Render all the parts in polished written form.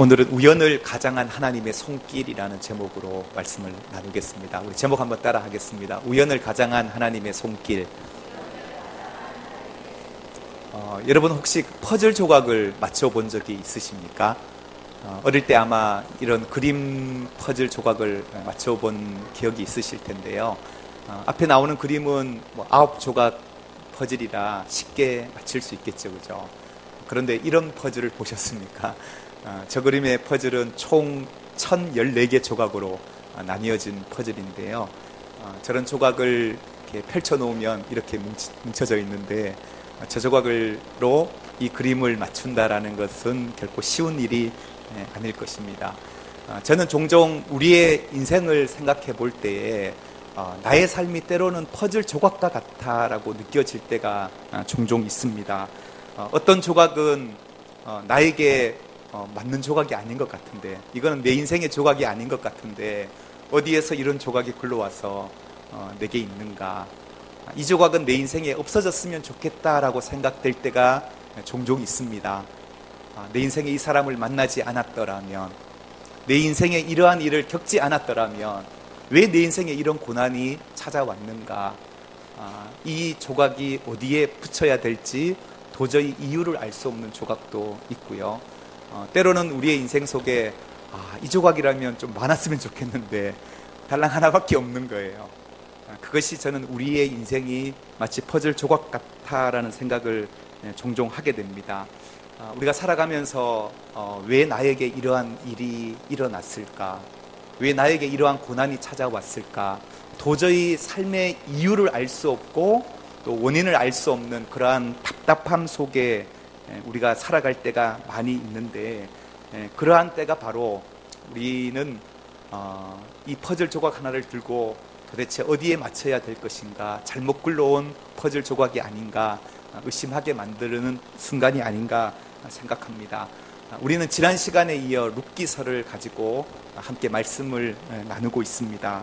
오늘은 우연을 가장한 하나님의 손길이라는 제목으로 말씀을 나누겠습니다. 우리 제목 한번 따라 하겠습니다. 우연을 가장한 하나님의 손길. 여러분 혹시 퍼즐 조각을 맞춰본 적이 있으십니까? 어릴 때 아마 이런 그림 퍼즐 조각을 맞춰본 기억이 있으실 텐데요. 앞에 나오는 그림은 9조각 퍼즐이라 쉽게 맞출 수 있겠죠, 그죠? 그런데 이런 퍼즐을 보셨습니까? 저 그림의 퍼즐은 총 1014개 조각으로 나뉘어진 퍼즐인데요. 저런 조각을 이렇게 펼쳐 놓으면 이렇게 뭉쳐져 있는데 저 조각으로 이 그림을 맞춘다라는 것은 결코 쉬운 일이 아닐 것입니다. 저는 종종 우리의 인생을 생각해 볼 때에 나의 삶이 때로는 퍼즐 조각과 같다라고 느껴질 때가 종종 있습니다. 어떤 조각은 나에게 맞는 조각이 아닌 것 같은데, 이거는 내 인생의 조각이 아닌 것 같은데 어디에서 이런 조각이 굴러와서 내게 있는가, 이 조각은 내 인생에 없어졌으면 좋겠다라고 생각될 때가 종종 있습니다. 내 인생에 이 사람을 만나지 않았더라면, 내 인생에 이러한 일을 겪지 않았더라면 왜 내 인생에 이런 고난이 찾아왔는가, 이 조각이 어디에 붙여야 될지 도저히 이유를 알 수 없는 조각도 있고요. 때로는 우리의 인생 속에 이 조각이라면 좀 많았으면 좋겠는데 달랑 하나밖에 없는 거예요. 그것이 저는 우리의 인생이 마치 퍼즐 조각 같다라는 생각을 종종 하게 됩니다. 우리가 살아가면서 왜 나에게 이러한 일이 일어났을까, 왜 나에게 이러한 고난이 찾아왔을까, 도저히 삶의 이유를 알 수 없고 또 원인을 알 수 없는 그러한 답답함 속에 우리가 살아갈 때가 많이 있는데, 그러한 때가 바로 우리는 이 퍼즐 조각 하나를 들고 도대체 어디에 맞춰야 될 것인가, 잘못 굴러온 퍼즐 조각이 아닌가 의심하게 만드는 순간이 아닌가 생각합니다. 우리는 지난 시간에 이어 룻기서를 가지고 함께 말씀을 나누고 있습니다.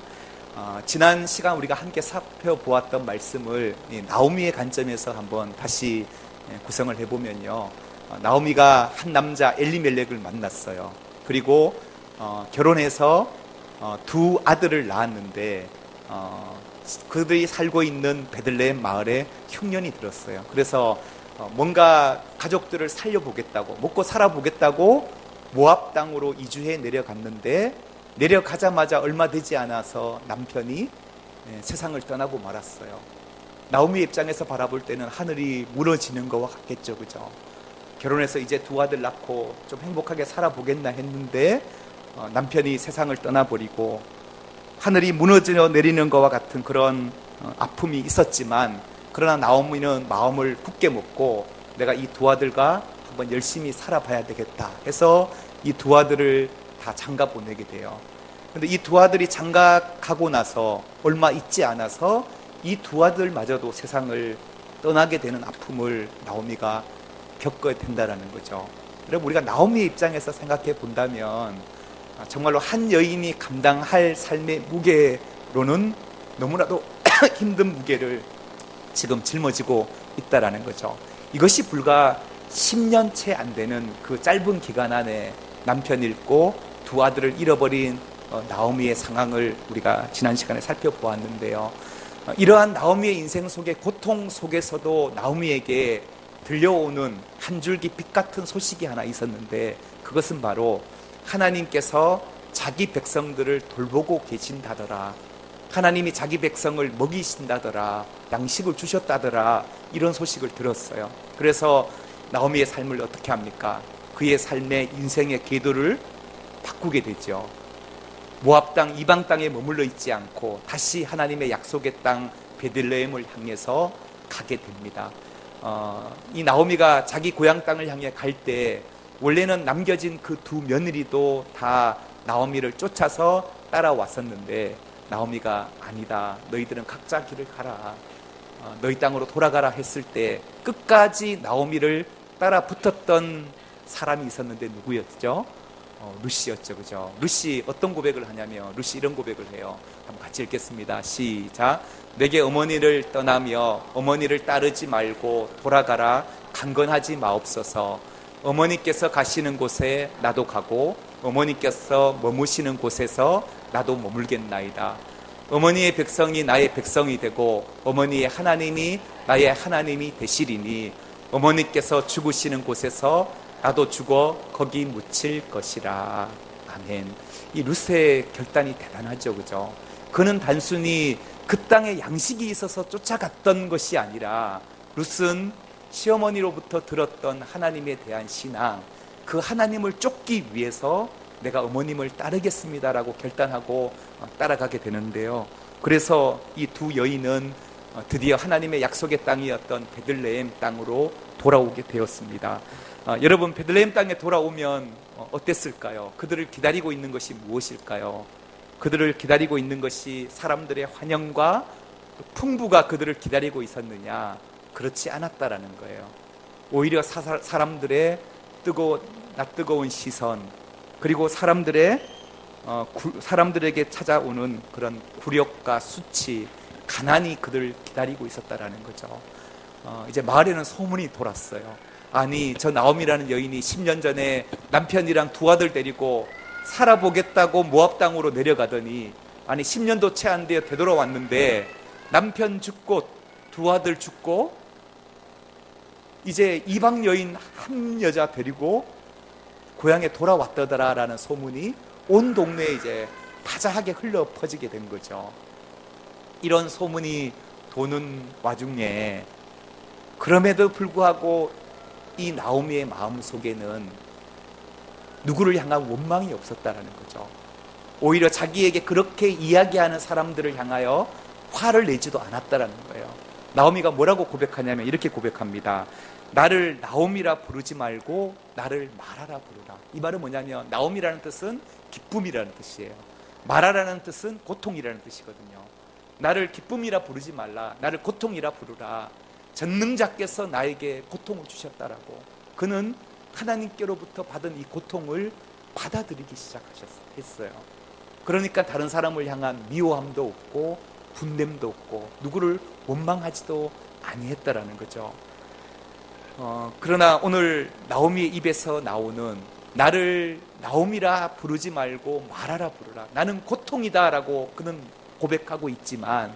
지난 시간 우리가 함께 살펴보았던 말씀을 나오미의 관점에서 한번 다시 구성을 해보면요, 나오미가 한 남자 엘리멜렉을 만났어요. 그리고 결혼해서 두 아들을 낳았는데 그들이 살고 있는 베들레헴 마을에 흉년이 들었어요. 그래서 뭔가 가족들을 살려보겠다고, 먹고 살아보겠다고 모압 땅으로 이주해 내려갔는데, 내려가자마자 얼마 되지 않아서 남편이 세상을 떠나고 말았어요. 나오미의 입장에서 바라볼 때는 하늘이 무너지는 것과 같겠죠, 그죠? 결혼해서 이제 두 아들 낳고 좀 행복하게 살아보겠나 했는데 남편이 세상을 떠나버리고 하늘이 무너져 내리는 것과 같은 그런 아픔이 있었지만, 그러나 나오미는 마음을 굳게 먹고 내가 이 두 아들과 한번 열심히 살아봐야 되겠다 해서 이 두 아들을 다 장가 보내게 돼요. 근데 이 두 아들이 장가 가고 나서 얼마 있지 않아서 이 두 아들마저도 세상을 떠나게 되는 아픔을 나오미가 겪어야 된다라는 거죠. 여러분, 우리가 나오미의 입장에서 생각해 본다면 정말로 한 여인이 감당할 삶의 무게로는 너무나도 힘든 무게를 지금 짊어지고 있다라는 거죠. 이것이 불과 10년 채 안 되는 그 짧은 기간 안에 남편 잃고 두 아들을 잃어버린 나오미의 상황을 우리가 지난 시간에 살펴보았는데요. 이러한 나오미의 인생 속의 고통 속에서도 나오미에게 들려오는 한 줄기 빛 같은 소식이 하나 있었는데, 그것은 바로 하나님께서 자기 백성들을 돌보고 계신다더라, 하나님이 자기 백성을 먹이신다더라, 양식을 주셨다더라, 이런 소식을 들었어요. 그래서 나오미의 삶을 어떻게 합니까? 그의 삶의 인생의 궤도를 바꾸게 되죠. 모압 땅, 이방 땅에 머물러 있지 않고 다시 하나님의 약속의 땅 베들레헴을 향해서 가게 됩니다. 이 나오미가 자기 고향 땅을 향해 갈 때 원래는 남겨진 그 두 며느리도 다 나오미를 쫓아서 따라왔었는데, 나오미가 아니다, 너희들은 각자 길을 가라, 너희 땅으로 돌아가라 했을 때 끝까지 나오미를 따라 붙었던 사람이 있었는데 누구였죠? 루시였죠, 그죠? 루시 어떤 고백을 하냐면, 루시 이런 고백을 해요. 한번 같이 읽겠습니다. 시작. 내게 어머니를 떠나며 어머니를 따르지 말고 돌아가라, 강건하지 마옵소서. 어머니께서 가시는 곳에 나도 가고 어머니께서 머무시는 곳에서 나도 머물겠나이다. 어머니의 백성이 나의 백성이 되고 어머니의 하나님이 나의 하나님이 되시리니 어머니께서 죽으시는 곳에서 나도 죽어 거기 묻힐 것이라. 아멘. 이 룻의 결단이 대단하죠, 그죠? 그는 단순히 그 땅에 양식이 있어서 쫓아갔던 것이 아니라 룻은 시어머니로부터 들었던 하나님에 대한 신앙, 그 하나님을 쫓기 위해서 내가 어머님을 따르겠습니다라고 결단하고 따라가게 되는데요. 그래서 이 두 여인은 드디어 하나님의 약속의 땅이었던 베들레헴 땅으로 돌아오게 되었습니다. 여러분, 베들레헴 땅에 돌아오면 어땠을까요? 그들을 기다리고 있는 것이 무엇일까요? 그들을 기다리고 있는 것이 사람들의 환영과 풍부가 그들을 기다리고 있었느냐? 그렇지 않았다라는 거예요. 오히려 사람들의 뜨거운 시선, 그리고 사람들에게 찾아오는 그런 굴욕과 수치, 가난이 그들을 기다리고 있었다라는 거죠. 이제 마을에는 소문이 돌았어요. 아니, 저 나옴이라는 여인이 10년 전에 남편이랑 두 아들 데리고 살아보겠다고 모압 땅으로 내려가더니, 아니 10년도 채 안 되어 되돌아왔는데 남편 죽고 두 아들 죽고 이제 이방 여인 한 여자 데리고 고향에 돌아왔더라라는 소문이 온 동네에 이제 파자하게 흘러 퍼지게 된 거죠. 이런 소문이 도는 와중에 그럼에도 불구하고 이 나오미의 마음 속에는 누구를 향한 원망이 없었다라는 거죠. 오히려 자기에게 그렇게 이야기하는 사람들을 향하여 화를 내지도 않았다라는 거예요. 나오미가 뭐라고 고백하냐면 이렇게 고백합니다. 나를 나오미라 부르지 말고 나를 마라라 부르라. 이 말은 뭐냐면 나오미라는 뜻은 기쁨이라는 뜻이에요. 마라라는 뜻은 고통이라는 뜻이거든요. 나를 기쁨이라 부르지 말라. 나를 고통이라 부르라. 전능자께서 나에게 고통을 주셨다라고. 그는 하나님께로부터 받은 이 고통을 받아들이기 시작했어요. 그러니까 다른 사람을 향한 미워함도 없고 분냄도 없고 누구를 원망하지도 아니했다라는 거죠. 그러나 오늘 나오미의 입에서 나오는 나를 나오미라 부르지 말고 마라라 부르라. 나는 고통이다라고 그는 고백하고 있지만,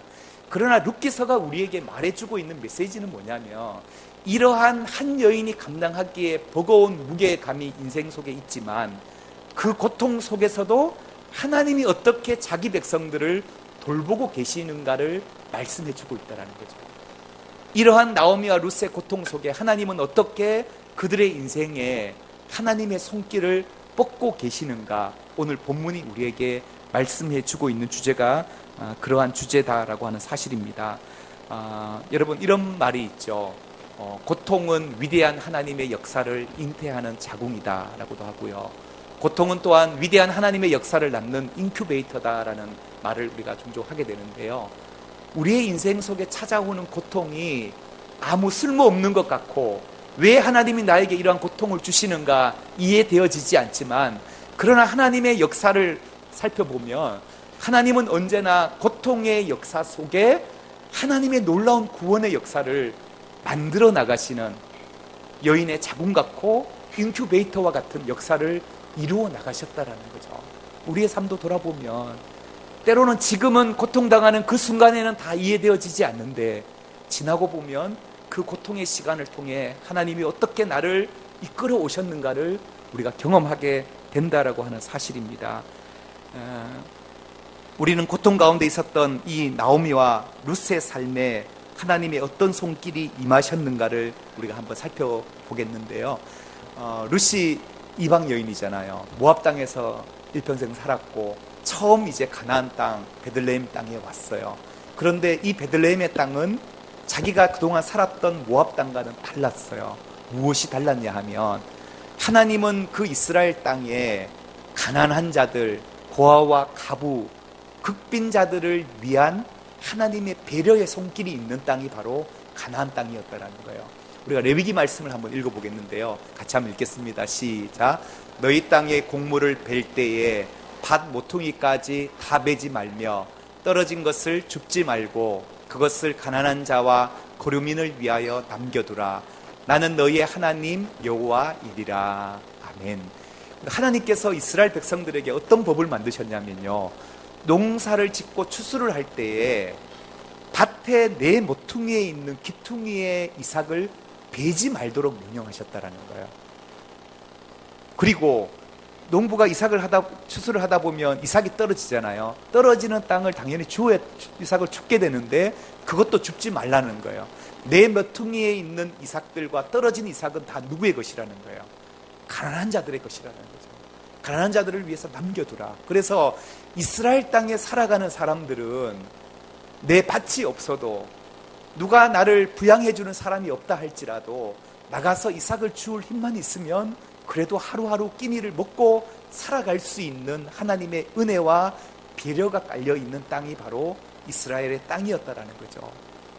그러나 룻기서가 우리에게 말해주고 있는 메시지는 뭐냐면 이러한 한 여인이 감당하기에 버거운 무게감이 인생 속에 있지만 그 고통 속에서도 하나님이 어떻게 자기 백성들을 돌보고 계시는가를 말씀해주고 있다는 거죠. 이러한 나오미와 룻의 고통 속에 하나님은 어떻게 그들의 인생에 하나님의 손길을 뻗고 계시는가, 오늘 본문이 우리에게 말씀해주고 있는 주제가 그러한 주제다라고 하는 사실입니다. 여러분, 이런 말이 있죠. 고통은 위대한 하나님의 역사를 잉태하는 자궁이다라고도 하고요. 고통은 또한 위대한 하나님의 역사를 낳는 인큐베이터다라는 말을 우리가 종종 하게 되는데요. 우리의 인생 속에 찾아오는 고통이 아무 쓸모없는 것 같고 왜 하나님이 나에게 이러한 고통을 주시는가 이해되어지지 않지만, 그러나 하나님의 역사를 살펴보면 하나님은 언제나 고통의 역사 속에 하나님의 놀라운 구원의 역사를 만들어 나가시는 여인의 자궁 같고 인큐베이터와 같은 역사를 이루어 나가셨다라는 거죠. 우리의 삶도 돌아보면 때로는 지금은 고통당하는 그 순간에는 다 이해되어지지 않는데 지나고 보면 그 고통의 시간을 통해 하나님이 어떻게 나를 이끌어 오셨는가를 우리가 경험하게 된다라고 하는 사실입니다. 우리는 고통 가운데 있었던 이 나오미와 룻의 삶에 하나님의 어떤 손길이 임하셨는가를 우리가 한번 살펴보겠는데요. 룻이 이방 여인이잖아요. 모압 땅에서 일평생 살았고 처음 이제 가나안 땅 베들레헴 땅에 왔어요. 그런데 이 베들레헴의 땅은 자기가 그동안 살았던 모압 땅과는 달랐어요. 무엇이 달랐냐 하면 하나님은 그 이스라엘 땅에 가난한 자들, 고아와 가부, 극빈자들을 위한 하나님의 배려의 손길이 있는 땅이 바로 가나안 땅이었다라는 거예요. 우리가 레위기 말씀을 한번 읽어보겠는데요. 같이 한번 읽겠습니다. 시작. 너희 땅의 곡물을 벨 때에 밭 모퉁이까지 다 베지 말며 떨어진 것을 줍지 말고 그것을 가난한 자와 거류민을 위하여 남겨두라. 나는 너희의 하나님 여호와이리라. 아멘. 하나님께서 이스라엘 백성들에게 어떤 법을 만드셨냐면요, 농사를 짓고 추수를 할 때에 밭에 내 모퉁이에 있는 기퉁이의 이삭을 베지 말도록 명령하셨다라는 거예요. 그리고 농부가 추수를 하다 보면 이삭이 떨어지잖아요. 떨어지는 땅을 당연히 주어야 이삭을 줍게 되는데 그것도 줍지 말라는 거예요. 내 모퉁이에 있는 이삭들과 떨어진 이삭은 다 누구의 것이라는 거예요? 가난한 자들의 것이라는 거죠. 가난한 자들을 위해서 남겨두라. 그래서 이스라엘 땅에 살아가는 사람들은 내 밭이 없어도, 누가 나를 부양해주는 사람이 없다 할지라도 나가서 이삭을 주울 힘만 있으면 그래도 하루하루 끼니를 먹고 살아갈 수 있는 하나님의 은혜와 배려가 깔려있는 땅이 바로 이스라엘의 땅이었다라는 거죠.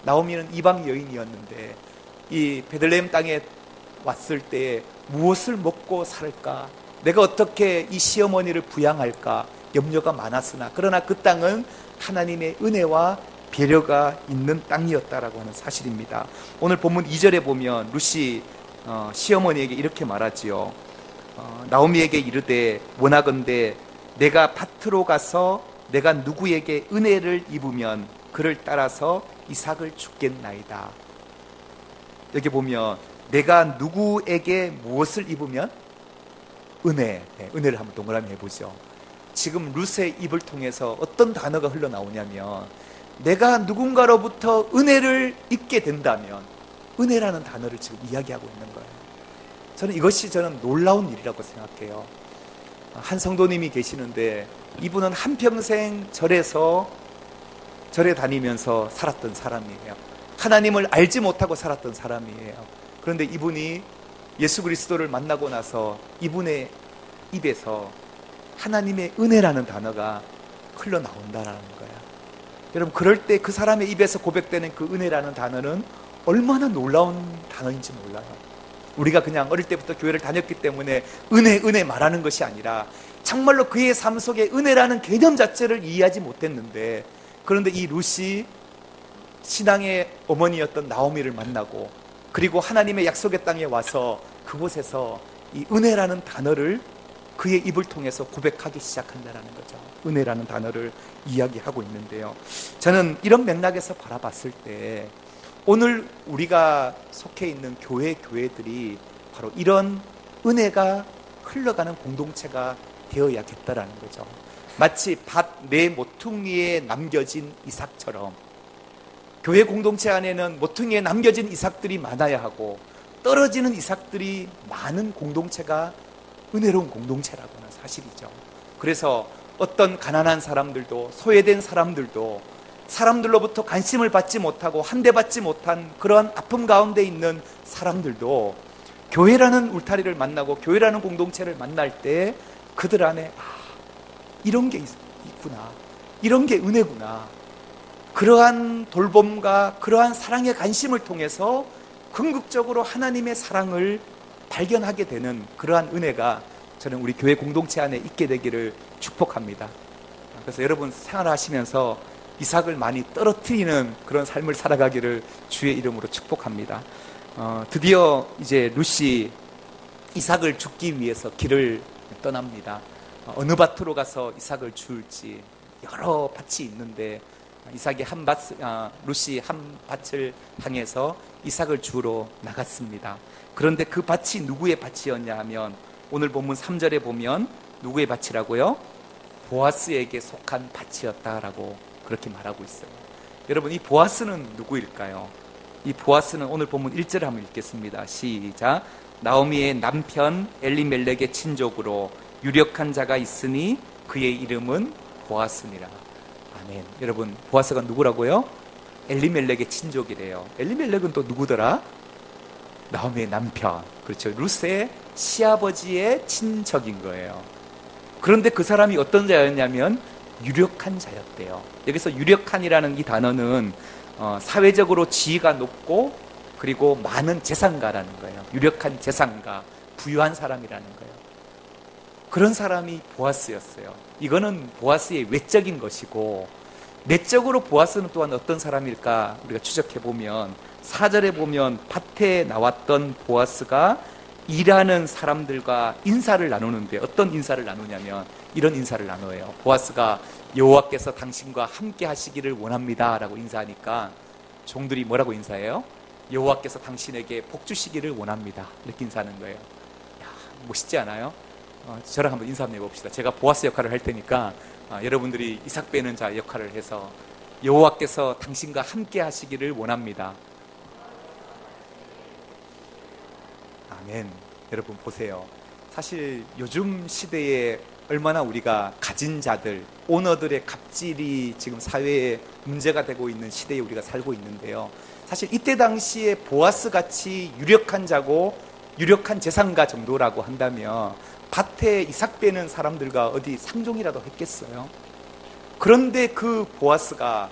나오미는 이방 여인이었는데 이 베들레헴 땅에 왔을 때 무엇을 먹고 살까, 내가 어떻게 이 시어머니를 부양할까 염려가 많았으나, 그러나 그 땅은 하나님의 은혜와 배려가 있는 땅이었다라고 하는 사실입니다. 오늘 본문 2절에 보면 룻이 시어머니에게 이렇게 말하지요. 나오미에게 이르되 원하건대 내가 밭으로 가서 내가 누구에게 은혜를 입으면 그를 따라서 이삭을 주겠나이다. 여기 보면 내가 누구에게 무엇을 입으면 은혜를 한번 동그라미 해보죠. 지금 룻의 입을 통해서 어떤 단어가 흘러나오냐면, 내가 누군가로부터 은혜를 입게 된다면, 은혜라는 단어를 지금 이야기하고 있는 거예요. 이것이 놀라운 일이라고 생각해요. 한 성도님이 계시는데 이분은 한평생 절에 다니면서 살았던 사람이에요. 하나님을 알지 못하고 살았던 사람이에요. 그런데 이분이 예수 그리스도를 만나고 나서 이분의 입에서 하나님의 은혜라는 단어가 흘러나온다는 거예요. 여러분, 그럴 때 그 사람의 입에서 고백되는 그 은혜라는 단어는 얼마나 놀라운 단어인지 몰라요. 우리가 그냥 어릴 때부터 교회를 다녔기 때문에 은혜 말하는 것이 아니라 정말로 그의 삶 속에 은혜라는 개념 자체를 이해하지 못했는데, 그런데 이 룻이 신앙의 어머니였던 나오미를 만나고, 그리고 하나님의 약속의 땅에 와서 그곳에서 이 은혜라는 단어를 그의 입을 통해서 고백하기 시작한다는 거죠. 은혜라는 단어를 이야기하고 있는데요, 저는 이런 맥락에서 바라봤을 때 오늘 우리가 속해 있는 교회들이 바로 이런 은혜가 흘러가는 공동체가 되어야겠다라는 거죠. 마치 밭 내 모퉁이에 남겨진 이삭처럼 교회 공동체 안에는 모퉁이에 남겨진 이삭들이 많아야 하고 떨어지는 이삭들이 많은 공동체가 은혜로운 공동체라고 하는 사실이죠. 그래서 어떤 가난한 사람들도, 소외된 사람들도, 사람들로부터 관심을 받지 못하고 환대받지 못한 그러한 아픔 가운데 있는 사람들도 교회라는 울타리를 만나고 교회라는 공동체를 만날 때 그들 안에 이런 게 있구나, 이런 게 은혜구나, 그러한 돌봄과 그러한 사랑의 관심을 통해서 궁극적으로 하나님의 사랑을 발견하게 되는 그러한 은혜가 저는 우리 교회 공동체 안에 있게 되기를 축복합니다. 그래서 여러분 생활하시면서 이삭을 많이 떨어뜨리는 그런 삶을 살아가기를 주의 이름으로 축복합니다. 드디어 이제 룻이 이삭을 줍기 위해서 길을 떠납니다. 어느 밭으로 가서 이삭을 주울지, 여러 밭이 있는데 룻이 한 밭을 향해서 이삭을 주우러 나갔습니다. 그런데 그 밭이 누구의 밭이었냐 하면 오늘 본문 3절에 보면 누구의 밭이라고요? 보아스에게 속한 밭이었다라고 그렇게 말하고 있어요. 여러분, 이 보아스는 누구일까요? 이 보아스는 오늘 본문 1절을 한번 읽겠습니다. 시작. 나오미의 남편 엘리멜렉의 친족으로 유력한 자가 있으니 그의 이름은 보아스니라. 아멘. 여러분, 보아스가 누구라고요? 엘리멜렉의 친족이래요. 엘리멜렉은 또 누구더라? 나오미의 남편. 그렇죠. 룻의 시아버지의 친척인 거예요. 그런데 그 사람이 어떤 자였냐면 유력한 자였대요. 여기서 유력한이라는 이 단어는 사회적으로 지위가 높고 그리고 많은 재산가라는 거예요. 유력한 재산가, 부유한 사람이라는 거예요. 그런 사람이 보아스였어요. 이거는 보아스의 외적인 것이고, 내적으로 보아스는 또한 어떤 사람일까 우리가 추적해 보면 4절에 보면 밭에 나왔던 보아스가 일하는 사람들과 인사를 나누는데 어떤 인사를 나누냐면 이런 인사를 나눠요. 보아스가 여호와께서 당신과 함께 하시기를 원합니다 라고 인사하니까 종들이 뭐라고 인사해요? 여호와께서 당신에게 복 주시기를 원합니다 이렇게 인사하는 거예요. 야, 멋있지 않아요? 저랑 한번 인사 한번 해봅시다. 제가 보아스 역할을 할 테니까 여러분들이 이삭 빼는 자 역할을 해서 여호와께서 당신과 함께 하시기를 원합니다. 아멘. 여러분 보세요. 사실 요즘 시대에 얼마나 우리가 가진 자들, 오너들의 갑질이 지금 사회에 문제가 되고 있는 시대에 우리가 살고 있는데요. 사실 이때 당시에 보아스 같이 유력한 자고 유력한 재산가 정도라고 한다면 밭에 이삭 빼는 사람들과 어디 상종이라도 했겠어요? 그런데 그 보아스가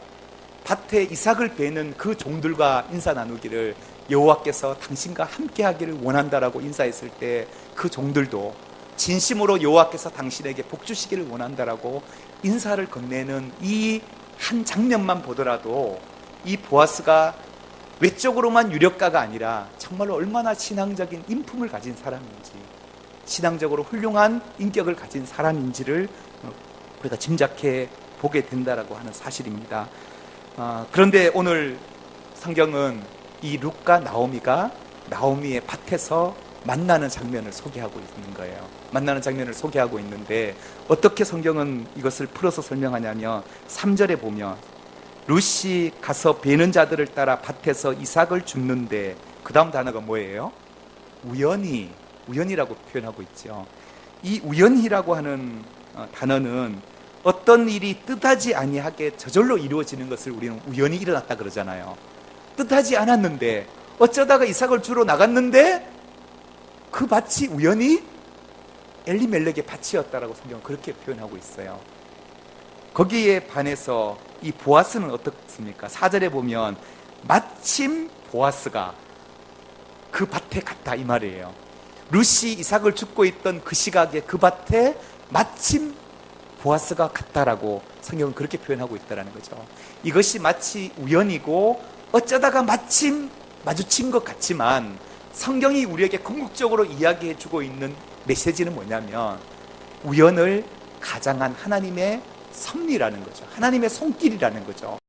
밭에 이삭을 베는 그 종들과 인사 나누기를 여호와께서 당신과 함께 하기를 원한다라고 인사했을 때 그 종들도 진심으로 여호와께서 당신에게 복 주시기를 원한다라고 인사를 건네는 이 한 장면만 보더라도 이 보아스가 외적으로만 유력가가 아니라 정말로 얼마나 신앙적인 인품을 가진 사람인지, 신앙적으로 훌륭한 인격을 가진 사람인지를 우리가 짐작해 보게 된다라고 하는 사실입니다. 그런데 오늘 성경은 이 룻과 나오미가 나오미의 밭에서 만나는 장면을 소개하고 있는 거예요. 만나는 장면을 소개하고 있는데 어떻게 성경은 이것을 풀어서 설명하냐면 3절에 보면 룻이 가서 베는 자들을 따라 밭에서 이삭을 줍는데 그 다음 단어가 뭐예요? 우연히라고 표현하고 있죠. 이 우연히라고 하는 단어는 어떤 일이 뜻하지 아니하게 저절로 이루어지는 것을 우리는 우연히 일어났다 그러잖아요. 뜻하지 않았는데 어쩌다가 이삭을 주러 나갔는데 그 밭이 우연히 엘리멜렉의 밭이었다라고 성경은 그렇게 표현하고 있어요. 거기에 반해서 이 보아스는 어떻습니까? 4절에 보면 마침 보아스가 그 밭에 갔다 이 말이에요. 룻이 이삭을 줍고 있던 그 시각에 그 밭에 마침 보아스가 갔다라고 성경은 그렇게 표현하고 있다는 거죠. 이것이 마치 우연이고 어쩌다가 마침 마주친 것 같지만 성경이 우리에게 궁극적으로 이야기해 주고 있는 메시지는 뭐냐면 우연을 가장한 하나님의 섭리라는 거죠. 하나님의 손길이라는 거죠.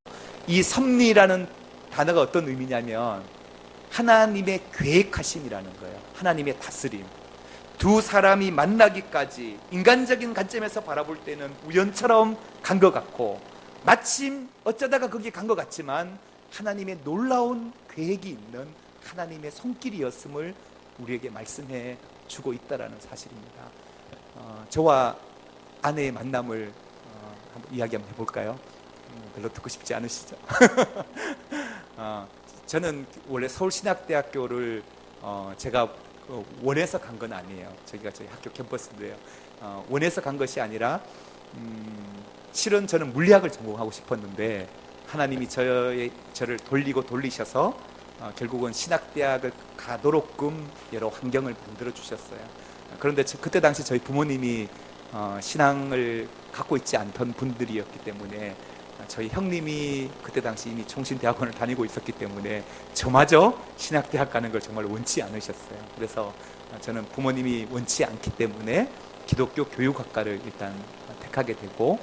이 섭리라는 단어가 어떤 의미냐면 하나님의 계획하심이라는 거예요. 하나님의 다스림. 두 사람이 만나기까지 인간적인 관점에서 바라볼 때는 우연처럼 간 것 같고 마침 어쩌다가 거기 간 것 같지만 하나님의 놀라운 계획이 있는 하나님의 손길이었음을 우리에게 말씀해 주고 있다는 사실입니다. 저와 아내의 만남을 한번 이야기 한번 해볼까요? 별로 듣고 싶지 않으시죠? 저는 원래 서울신학대학교를 제가 원해서 간 건 아니에요. 저기가 저희 학교 캠퍼스인데요. 원해서 간 것이 아니라 실은 저는 물리학을 전공하고 싶었는데 하나님이 저를 돌리고 돌리셔서 결국은 신학대학을 가도록끔 여러 환경을 만들어 주셨어요. 그런데 그때 당시 저희 부모님이 신앙을 갖고 있지 않던 분들이었기 때문에 저희 형님이 그때 당시 이미 총신대학원을 다니고 있었기 때문에 저마저 신학대학 가는 걸 정말 원치 않으셨어요. 그래서 저는 부모님이 원치 않기 때문에 기독교 교육학과를 일단 택하게 되고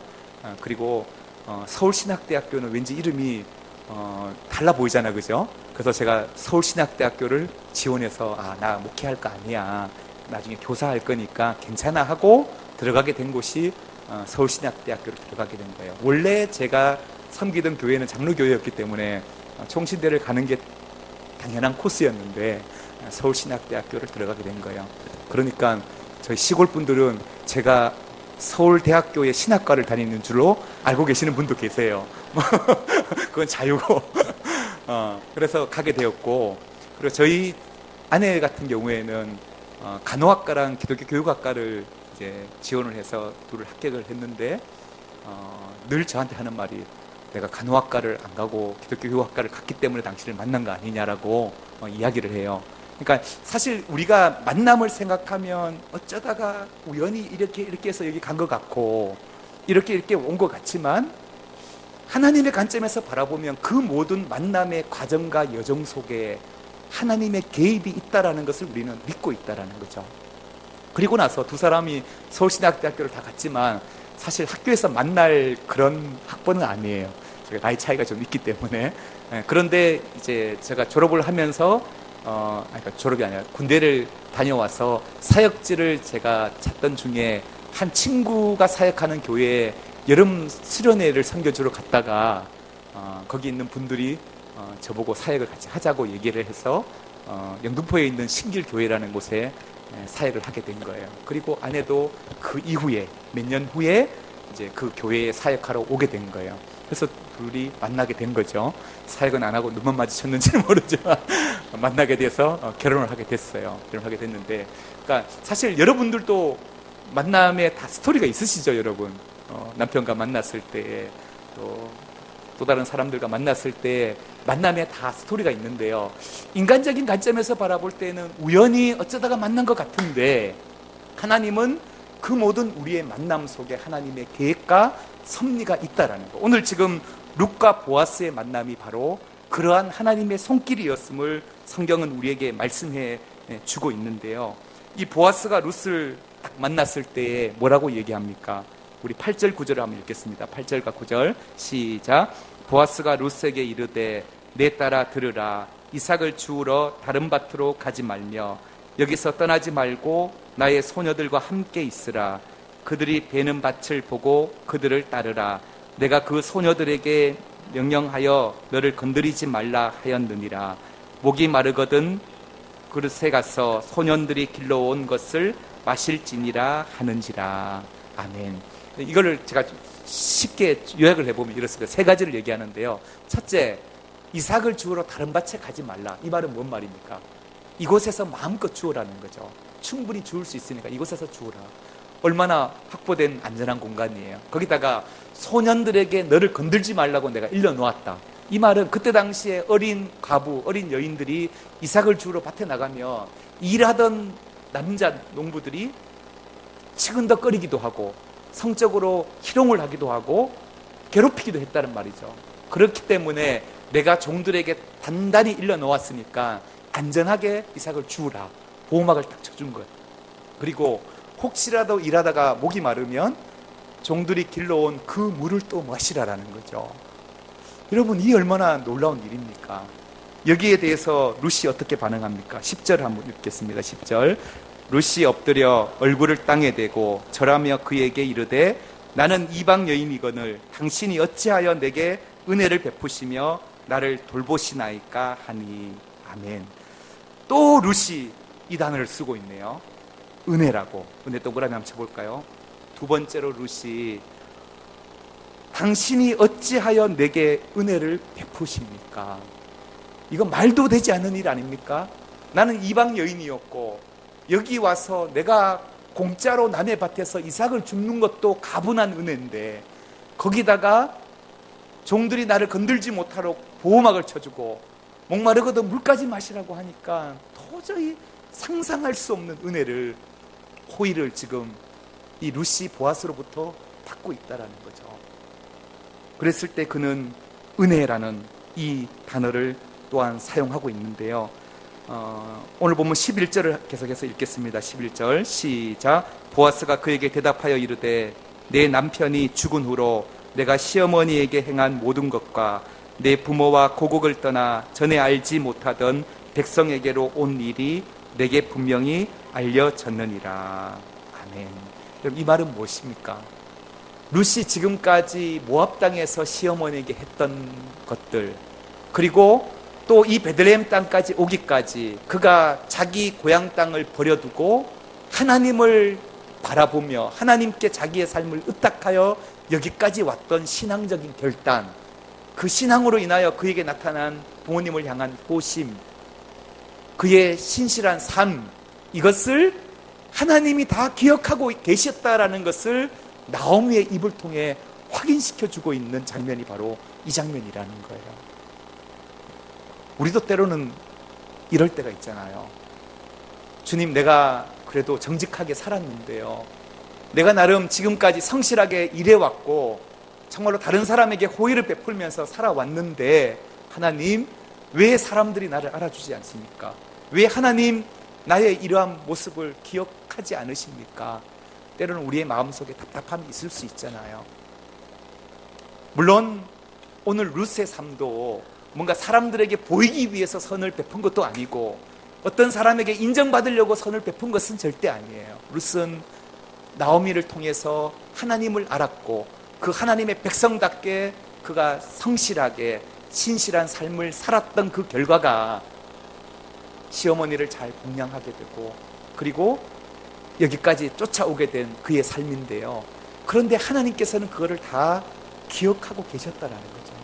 그리고 서울신학대학교는 왠지 이름이 달라 보이잖아, 그죠? 그래서 제가 서울신학대학교를 지원해서 나 목회할 거 아니야, 나중에 교사할 거니까 괜찮아 하고 들어가게 된 곳이 서울신학대학교를 들어가게 된 거예요. 원래 제가 섬기던 교회는 장로교회였기 때문에 총신대를 가는 게 당연한 코스였는데 서울신학대학교를 들어가게 된 거예요. 그러니까 저희 시골 분들은 제가 서울대학교의 신학과를 다니는 줄로 알고 계시는 분도 계세요. 그건 자유고. 그래서 가게 되었고, 그리고 저희 아내 같은 경우에는 간호학과랑 기독교 교육학과를 이제 지원을 해서 둘을 합격을 했는데 늘 저한테 하는 말이 내가 간호학과를 안 가고 기독교 교육학과를 갔기 때문에 당신을 만난 거 아니냐라고 이야기를 해요. 그러니까 사실 우리가 만남을 생각하면 어쩌다가 우연히 이렇게 해서 여기 간 것 같고 이렇게 온 것 같지만 하나님의 관점에서 바라보면 그 모든 만남의 과정과 여정 속에 하나님의 개입이 있다라는 것을 우리는 믿고 있다라는 거죠. 그리고 나서 두 사람이 서울신학대학교를 다 갔지만 사실 학교에서 만날 그런 학번은 아니에요. 제가 나이 차이가 좀 있기 때문에. 그런데 이제 제가 졸업을 하면서 그러니까 졸업이 아니라 군대를 다녀와서 사역지를 제가 찾던 중에 한 친구가 사역하는 교회에 여름 수련회를 선교주로 갔다가 거기 있는 분들이 저보고 사역을 같이 하자고 얘기를 해서 영등포에 있는 신길교회라는 곳에 사역을 하게 된 거예요. 그리고 아내도 그 이후에 몇 년 후에 이제 그 교회에 사역하러 오게 된 거예요. 그래서 둘이 만나게 된 거죠. 사역은 안 하고 눈만 마주쳤는지는 모르지만 만나게 돼서 결혼을 하게 됐어요. 결혼하게 됐는데, 그러니까 사실 여러분들도 만남에 다 스토리가 있으시죠, 여러분. 남편과 만났을 때, 또 다른 사람들과 만났을 때 만남에 다 스토리가 있는데요. 인간적인 관점에서 바라볼 때는 우연히 어쩌다가 만난 것 같은데, 하나님은 그 모든 우리의 만남 속에 하나님의 계획과 섭리가 있다라는 거. 오늘 지금 룻과 보아스의 만남이 바로 그러한 하나님의 손길이었음을 성경은 우리에게 말씀해 주고 있는데요. 이 보아스가 룻을 딱 만났을 때에 뭐라고 얘기합니까? 우리 8절 9절을 한번 읽겠습니다. 8절과 9절 시작. 보아스가 룻에게 이르되 내 딸아 들으라. 이삭을 주우러 다른 밭으로 가지 말며 여기서 떠나지 말고 나의 소녀들과 함께 있으라. 그들이 베는 밭을 보고 그들을 따르라. 내가 그 소녀들에게 명령하여 너를 건드리지 말라 하였느니라. 목이 마르거든 그릇에 가서 소년들이 길러온 것을 마실지니라 하는지라. 아멘. 이거를 제가 쉽게 요약을 해보면 이렇습니다. 세 가지를 얘기하는데요. 첫째, 이삭을 주우러 다른 밭에 가지 말라. 이 말은 뭔 말입니까? 이곳에서 마음껏 주우라는 거죠. 충분히 주울 수 있으니까 이곳에서 주우라. 얼마나 확보된 안전한 공간이에요. 거기다가 소년들에게 너를 건들지 말라고 내가 일러놓았다. 이 말은 그때 당시에 어린 과부, 어린 여인들이 이삭을 주우러 밭에 나가면 일하던 남자 농부들이 치근덕거리기도 하고 성적으로 희롱을 하기도 하고 괴롭히기도 했다는 말이죠. 그렇기 때문에 내가 종들에게 단단히 일러놓았으니까 안전하게 이삭을 주우라. 보호막을 딱 쳐준 것. 그리고 혹시라도 일하다가 목이 마르면 종들이 길러온 그 물을 또 마시라라는 거죠. 여러분, 이 얼마나 놀라운 일입니까? 여기에 대해서 룻이 어떻게 반응합니까? 10절 한번 읽겠습니다. 10절. 룻이 엎드려 얼굴을 땅에 대고 절하며 그에게 이르되 나는 이방 여인이거늘 당신이 어찌하여 내게 은혜를 베푸시며 나를 돌보시나이까 하니. 아멘. 또 룻이 이 단어를 쓰고 있네요. 은혜라고. 은혜 동그라미 한번 쳐볼까요? 두 번째로 룻이 당신이 어찌하여 내게 은혜를 베푸십니까? 이건 말도 되지 않는 일 아닙니까? 나는 이방 여인이었고 여기 와서 내가 공짜로 남의 밭에서 이삭을 줍는 것도 가분한 은혜인데 거기다가 종들이 나를 건들지 못하도록 보호막을 쳐주고 목마르거든 물까지 마시라고 하니까 도저히 상상할 수 없는 은혜를, 호의를 지금 이 룻이 보아스로부터 받고 있다라는 거죠. 그랬을 때 그는 은혜라는 이 단어를 또한 사용하고 있는데요. 오늘 보면 11절을 계속해서 읽겠습니다. 11절 시작. 보아스가 그에게 대답하여 이르되 내 남편이 죽은 후로 내가 시어머니에게 행한 모든 것과 내 부모와 고국을 떠나 전에 알지 못하던 백성에게로 온 일이 내게 분명히 알려졌느니라. 아멘. 여러분, 이 말은 무엇입니까? 룻이 지금까지 모압 땅에서 시어머니에게 했던 것들, 그리고 또 이 베들레헴 땅까지 오기까지 그가 자기 고향 땅을 버려두고 하나님을 바라보며 하나님께 자기의 삶을 의탁하여 여기까지 왔던 신앙적인 결단, 그 신앙으로 인하여 그에게 나타난 부모님을 향한 호심, 그의 신실한 삶, 이것을 하나님이 다 기억하고 계셨다라는 것을 나오미의 입을 통해 확인시켜주고 있는 장면이 바로 이 장면이라는 거예요. 우리도 때로는 이럴 때가 있잖아요. 주님, 내가 그래도 정직하게 살았는데요, 내가 나름 지금까지 성실하게 일해왔고 정말로 다른 사람에게 호의를 베풀면서 살아왔는데 하나님, 왜 사람들이 나를 알아주지 않습니까? 왜 하나님 나의 이러한 모습을 기억하지 않으십니까? 때로는 우리의 마음속에 답답함이 있을 수 있잖아요. 물론 오늘 룻의 삶도 뭔가 사람들에게 보이기 위해서 선을 베푼 것도 아니고 어떤 사람에게 인정받으려고 선을 베푼 것은 절대 아니에요. 룻은 나오미를 통해서 하나님을 알았고 그 하나님의 백성답게 그가 성실하게 신실한 삶을 살았던 그 결과가 시어머니를 잘 공양하게 되고 그리고 여기까지 쫓아오게 된 그의 삶인데요. 그런데 하나님께서는 그거를 다 기억하고 계셨다는 거죠.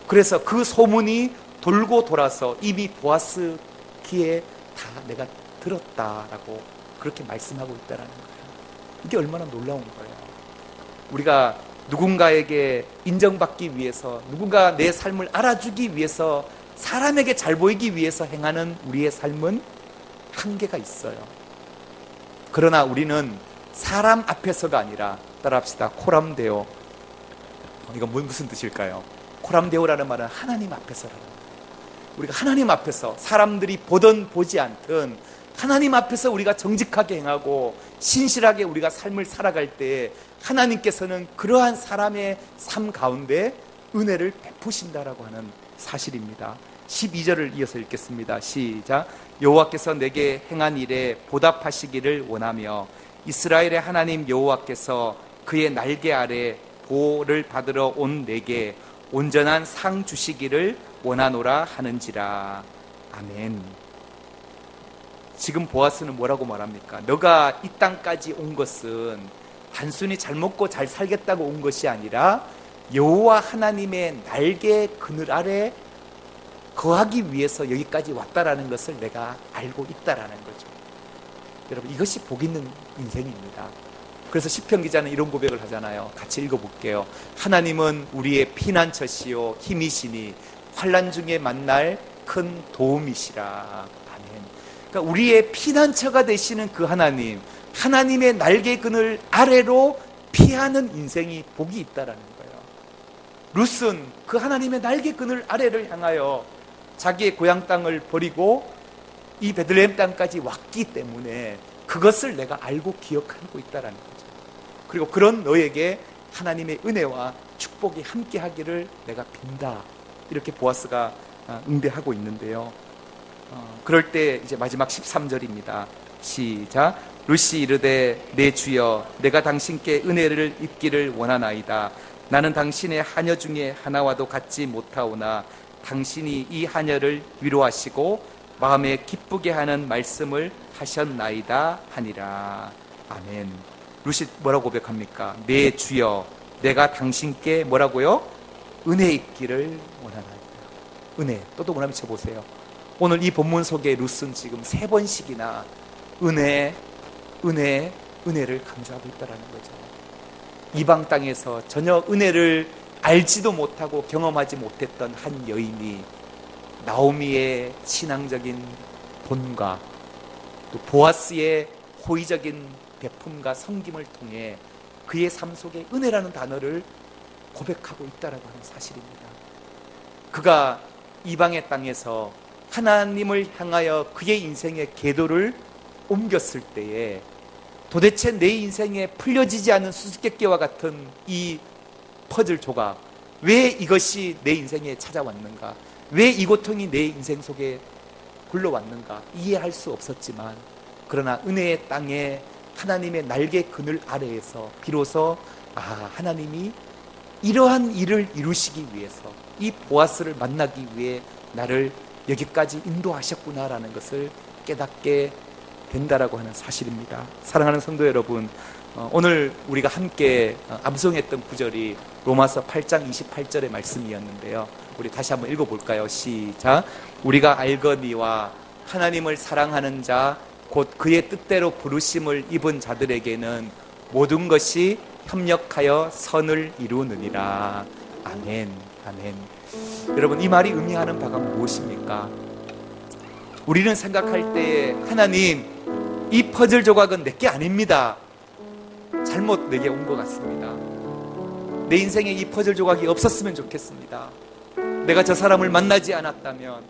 그래서 그 소문이 돌고 돌아서 이미 보아스 귀에 다 내가 들었다라고 그렇게 말씀하고 있다는 거예요. 이게 얼마나 놀라운 거예요. 우리가 누군가에게 인정받기 위해서, 누군가 내 삶을 알아주기 위해서, 사람에게 잘 보이기 위해서 행하는 우리의 삶은 한계가 있어요. 그러나 우리는 사람 앞에서가 아니라, 따라합시다, 코람데오. 이건 무슨 뜻일까요? 코람데오라는 말은 하나님 앞에서라는 거예요. 우리가 하나님 앞에서 사람들이 보든 보지 않든 하나님 앞에서 우리가 정직하게 행하고 신실하게 우리가 삶을 살아갈 때 하나님께서는 그러한 사람의 삶 가운데 은혜를 베푸신다라고 하는 사실입니다. 12절을 이어서 읽겠습니다. 시작. 여호와께서 내게 행한 일에 보답하시기를 원하며 이스라엘의 하나님 여호와께서 그의 날개 아래 보호를 받으러 온 내게 온전한 상 주시기를 원하노라 하는지라. 아멘. 지금 보아스는 뭐라고 말합니까? 너가 이 땅까지 온 것은 단순히 잘 먹고 잘 살겠다고 온 것이 아니라 여호와 하나님의 날개 그늘 아래 거하기 위해서 여기까지 왔다라는 것을 내가 알고 있다라는 거죠. 여러분, 이것이 복 있는 인생입니다. 그래서 시편 기자는 이런 고백을 하잖아요. 같이 읽어볼게요. 하나님은 우리의 피난처시요 힘이시니 환난 중에 만날 큰 도움이시라. 아멘. 그러니까 우리의 피난처가 되시는 그 하나님, 하나님의 날개 그늘 아래로 피하는 인생이 복이 있다라는 거예요. 룻은 그 하나님의 날개 그늘 아래를 향하여 자기의 고향 땅을 버리고 이 베들레헴 땅까지 왔기 때문에 그것을 내가 알고 기억하고 있다라는 거죠. 그리고 그런 너에게 하나님의 은혜와 축복이 함께 하기를 내가 빈다. 이렇게 보아스가 응대하고 있는데요. 그럴 때 이제 마지막 13절입니다. 시작. 룻이 이르되 내 주여 내가 당신께 은혜를 입기를 원하나이다. 나는 당신의 하녀 중에 하나와도 같지 못하오나 당신이 이 하녀를 위로하시고 마음에 기쁘게 하는 말씀을 하셨나이다 하니라. 아멘. 룻이 뭐라고 고백합니까? 내 주여 내가 당신께 뭐라고요? 은혜 입기를 원하나이다. 은혜. 또도 원하면 쳐보세요. 오늘 이 본문 속에 룻은 지금 3번씩이나 은혜를 강조하고 있다는 거죠. 이방 땅에서 전혀 은혜를 알지도 못하고 경험하지 못했던 한 여인이 나오미의 신앙적인 본과 또 보아스의 호의적인 베품과 섬김을 통해 그의 삶 속에 은혜라는 단어를 고백하고 있다라고 하는 사실입니다. 그가 이방의 땅에서 하나님을 향하여 그의 인생의 궤도를 옮겼을 때에 도대체 내 인생에 풀려지지 않은 수수께끼와 같은 이 퍼즐 조각, 왜 이것이 내 인생에 찾아왔는가, 왜 이 고통이 내 인생 속에 굴러왔는가 이해할 수 없었지만, 그러나 은혜의 땅에 하나님의 날개 그늘 아래에서 비로소 하나님이 이러한 일을 이루시기 위해서 이 보아스를 만나기 위해 나를 여기까지 인도하셨구나라는 것을 깨닫게 된다라고 하는 사실입니다. 사랑하는 성도 여러분, 오늘 우리가 함께 암송했던 구절이 로마서 8장 28절의 말씀이었는데요. 우리 다시 한번 읽어볼까요? 시작. 우리가 알거니와 하나님을 사랑하는 자 곧 그의 뜻대로 부르심을 입은 자들에게는 모든 것이 협력하여 선을 이루느니라. 아멘. 아멘. 여러분, 이 말이 의미하는 바가 무엇입니까? 우리는 생각할 때에 하나님, 이 퍼즐 조각은 내게 아닙니다. 잘못 내게 온 것 같습니다. 내 인생에 이 퍼즐 조각이 없었으면 좋겠습니다. 내가 저 사람을 만나지 않았다면,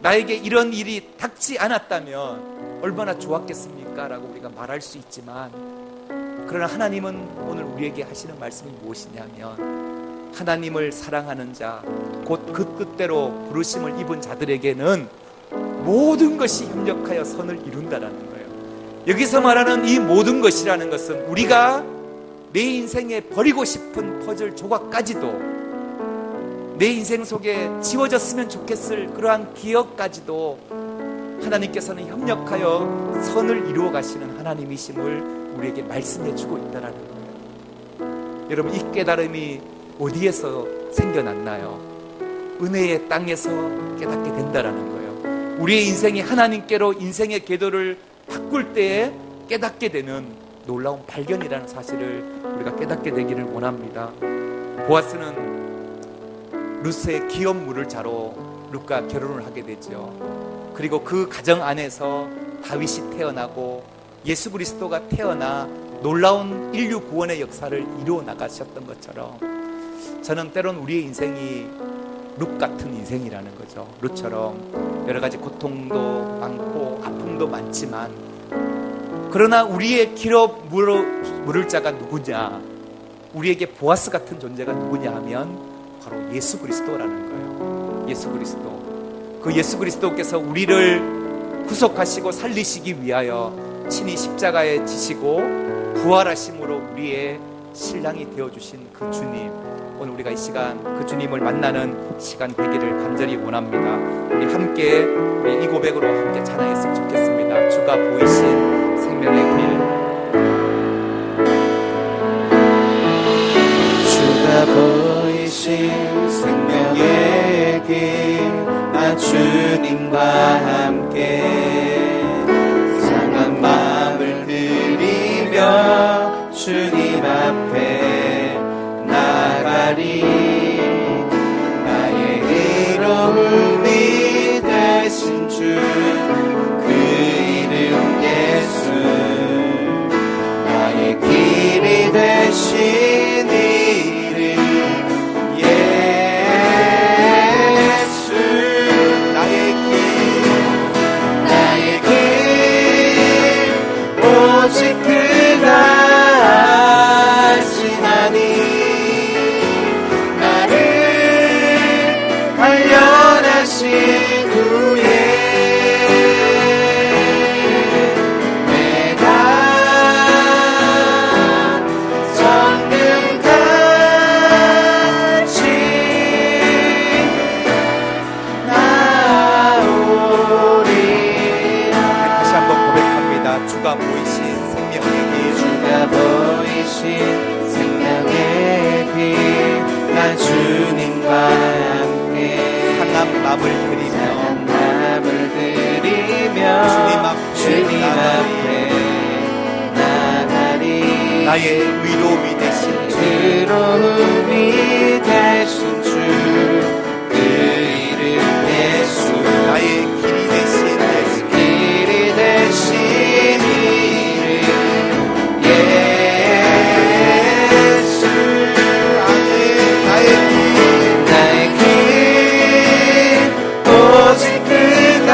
나에게 이런 일이 닥치 않았다면 얼마나 좋았겠습니까? 라고 우리가 말할 수 있지만, 그러나 하나님은 오늘 우리에게 하시는 말씀이 무엇이냐면, 하나님을 사랑하는 자, 곧 그 뜻대로 부르심을 입은 자들에게는 모든 것이 협력하여 선을 이룬다라는 거예요. 여기서 말하는 이 모든 것이라는 것은 우리가 내 인생에 버리고 싶은 퍼즐 조각까지도, 내 인생 속에 지워졌으면 좋겠을 그러한 기억까지도 하나님께서는 협력하여 선을 이루어 가시는 하나님이심을 우리에게 말씀해 주고 있다는 거예요. 여러분, 이 깨달음이 어디에서 생겨났나요? 은혜의 땅에서 깨닫게 된다는 거예요. 우리의 인생이 하나님께로 인생의 궤도를 바꿀 때에 깨닫게 되는 놀라운 발견이라는 사실을 우리가 깨닫게 되기를 원합니다. 보아스는 루스의 기업 물을 자로 룻과 결혼을 하게 되죠. 그리고 그 가정 안에서 다윗이 태어나고 예수 그리스도가 태어나 놀라운 인류 구원의 역사를 이루어 나가셨던 것처럼, 저는 때론 우리의 인생이 룻 같은 인생이라는 거죠. 룻처럼 여러 가지 고통도 많고 아픔도 많지만, 그러나 우리의 기업 물을 자가 누구냐, 우리에게 보아스 같은 존재가 누구냐 하면 바로 예수 그리스도라는 거예요. 예수 그리스도. 그 예수 그리스도께서 우리를 구속하시고 살리시기 위하여 친히 십자가에 지시고 부활하심으로 우리의 신랑이 되어주신 그 주님, 오늘 우리가 이 시간 그 주님을 만나는 시간 되기를 간절히 원합니다. 우리 함께 이 고백으로 함께 찬양했으면 좋겠습니다. 주가 보이신 생명의 길. 주가 보이신 생명의 길, 나 주님과 함께 상한 마음을 드리며 주님 앞에 나가리. 나의 의로움이 되신 주, 그 이름 예수, 나의 길이 되신 이름 예수. 나의 길 오직 그가 하시나니, 나를 단련하신 후에 내가 정금같이 나오리라. 다시 한번 고백합니다. 주가 보이신 생명의 길. 주가 보이신 생명의 길, 나 주님과 함께 상한 마음을 드리며 상한 마음을 드리며 주님 앞에 나가리. 나의 의로움이 되신 주, 의로움이 되신 주, 그 이름 예수. 나의 길이 되신 예수, 길이 되신 이름 예수. 나의 나의 길 오직 그가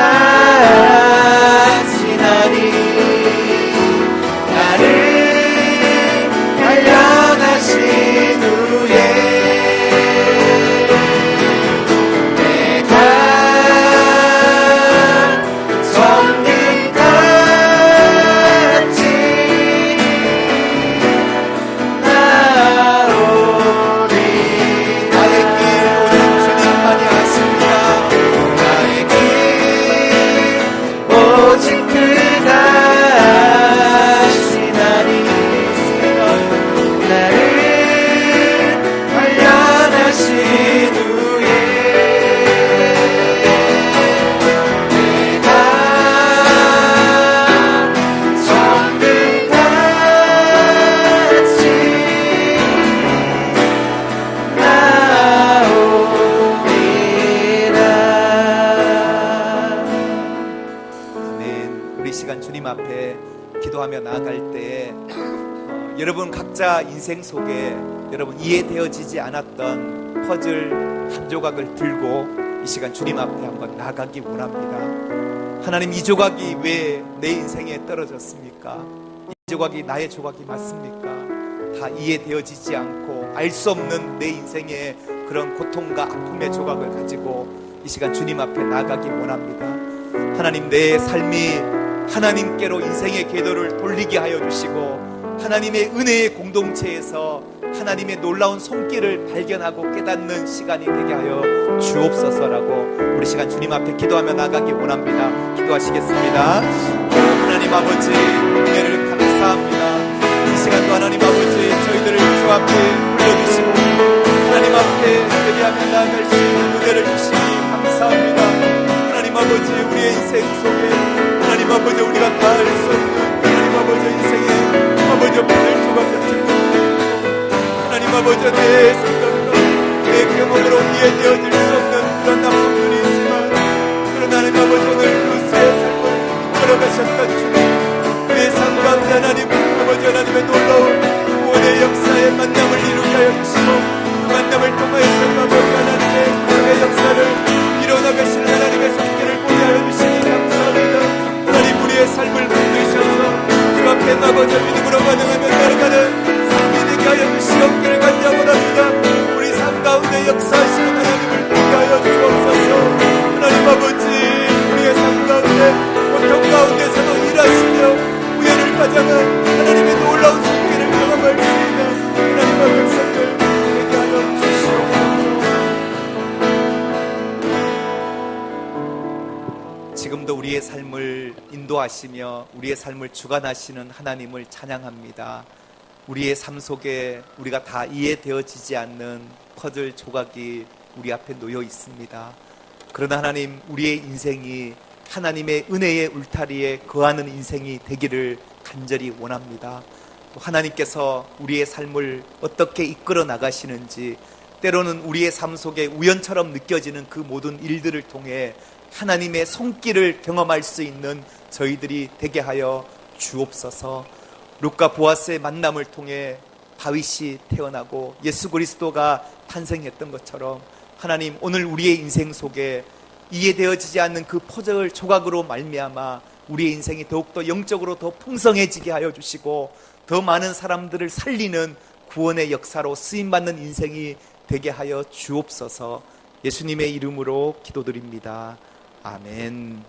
하시나니, 나를 단련하신 후에 내가 정금같이 나오리. 나의 길 오직 주님만이 아십니다. 나의 길 오직 그가 하시나니, 나를 단련하신 후에 내가 정금같이 나오리라. 아멘. 우리 시간 주님 앞에 기도하며 나아갈 때 여러분 각자 인생 속에 여러분 이해되어지지 않았던 퍼즐 한 조각을 들고 이 시간 주님 앞에 한번 나가기 원합니다. 하나님, 이 조각이 왜 내 인생에 떨어졌습니까? 이 조각이 나의 조각이 맞습니까? 다 이해되어지지 않고 알 수 없는 내 인생의 그런 고통과 아픔의 조각을 가지고 이 시간 주님 앞에 나가기 원합니다. 하나님, 내 삶이 하나님께로 인생의 궤도를 돌리게 하여 주시고 하나님의 은혜의 공동체에서 하나님의 놀라운 손길을 발견하고 깨닫는 시간이 되게 하여 주옵소서라고 우리 시간 주님 앞에 기도하며 나가기 원합니다. 기도하시겠습니다. 하나님 아버지, 은혜를 감사합니다. 이 시간도 하나님 아버지, 저희들을 주 앞에 불러주시고 하나님 앞에 예배하며 나아갈 수 있는 은혜를 주시니 감사합니다. 하나님 아버지, 우리의 인생 속에 하나님 아버지, 우리가 다 알 수 없는 하나님 아버지 인생의 아버지 오늘 조각 같은 하나님 아버지, 내 생각으로 내 경험으로 이해되어질 수 없는 그런 아픔들이 있지만 그러나 하나님 아버지, 오늘 그 수의 삶을 걸어가셨던 주님, 내 삶 가운데 하나님 아버지 하나님의 놀라운 구원의 역사의 만남을 이루게 하여 주시고 그 만남을 통하여서 아버지 하나님의 구원의 역사를 이뤄나가시는 하나님의 손길을 보게 하여 주시니 감사합니다. 하나님, 우리의 삶을 붙드셔서 주 앞에 아버지 믿음으로 반응하며 나아가는 하여 주시옵기를 간구합니다. 우리 삶 가운데 역사하시는 하나님을 보게 하여 주옵소서. 하나님 아버지, 우리의 삶 가운데 고통 가운데서도 일하시며 우연을 가장한 하나님의 놀라운 손길을 경험할 수 있는 하나님의 백성들 되게 하여 주시옵소서. 지금도 우리의 삶을 인도하시며 우리의 삶을 주관하시는 하나님을 찬양합니다. 우리의 삶 속에 우리가 다 이해되어지지 않는 퍼즐 조각이 우리 앞에 놓여 있습니다. 그러나 하나님, 우리의 인생이 하나님의 은혜의 울타리에 거하는 인생이 되기를 간절히 원합니다. 하나님께서 우리의 삶을 어떻게 이끌어 나가시는지, 때로는 우리의 삶 속에 우연처럼 느껴지는 그 모든 일들을 통해 하나님의 손길을 경험할 수 있는 저희들이 되게 하여 주옵소서. 룻과 보아스의 만남을 통해 다윗이 태어나고 예수 그리스도가 탄생했던 것처럼 하나님, 오늘 우리의 인생 속에 이해되어지지 않는 그 퍼즐 조각으로 말미암아 우리의 인생이 더욱더 영적으로 더 풍성해지게 하여 주시고 더 많은 사람들을 살리는 구원의 역사로 쓰임받는 인생이 되게 하여 주옵소서. 예수님의 이름으로 기도드립니다. 아멘.